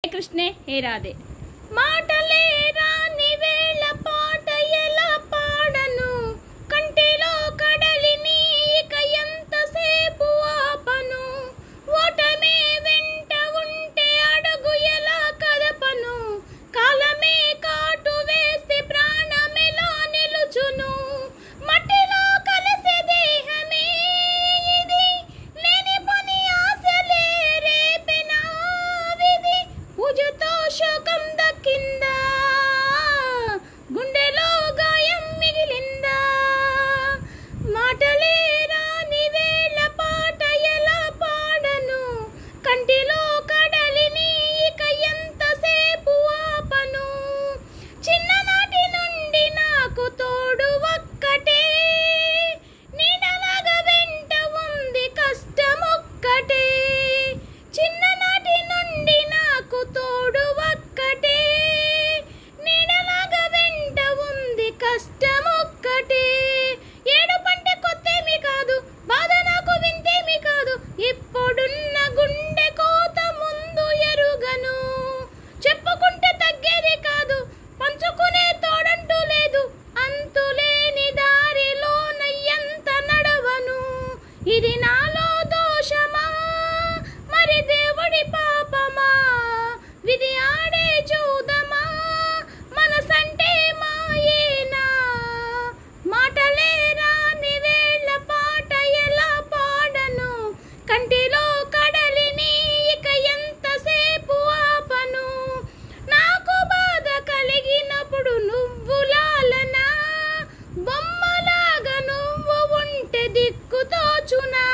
కృష్ణే హే రాధే మాటలే రాని వేళ పాట ఎలా పాడను కంటిలో కడలిని ఇక ఎంతసేపు ఆపను ఓటమే వెంట ఉంటే అడుగు ఎలా కదపను కాలమే కాటు వేసి ప్రాణమెలా నిలుచును మట్టిలో కలిసే దేహమే ఇది లేని పని ఆశలే రేపెనా విధి పూజతో శోకం దక్కిందా గుండెలో గాయం మిగిలిందా మాటలే రాని వేళ పాట ఎలా పాడను కంటిలో కడలిని ఇక ఎంతసేపు ఆపను చిన్ననాటి నుండి నాకు తోడు ఒక్కటే నీడలాగా వెంట ఉంది కష్టమొక్కటే చిన్ననాటి నుండి నాకు తోడు ఒక్కటే నీడలాగా వెంట ఉంది కష్టమొక్కటే ఏడుపంటే కొత్తేమి కాదు బాధ నాకు వింతేమి కాదు ఇప్పుడున్న గుండె కోత ముందు ఎరుగను చెప్పుకుంటే తగ్గేది కాదు పంచుకునే తోడంటూ లేదు అంతులేని దారిలోన ఎంత నడవను ఇది నాలో దోషమా మరి దేవుడి పాపమా విధి ఆడే చూదమా మనసంటే మాయేనా మాటలే రాని వేళ పాట ఎలా పాడను కంటిలో కడలిని ఇక ఎంతసేపు ఆపను నాకు బాధ కలిగినప్పుడు నువ్వు లాలనా బొమ్మలాగా నువ్వు ఉంటే దిక్కు తోచునా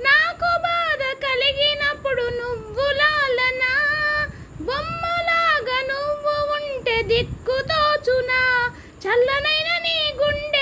నాకు బాధ కలిగినప్పుడు నువ్వు లాలనా బొమ్మలాగా నువ్వు ఉంటే దిక్కు తోచునా చల్లనైన నీ గుండె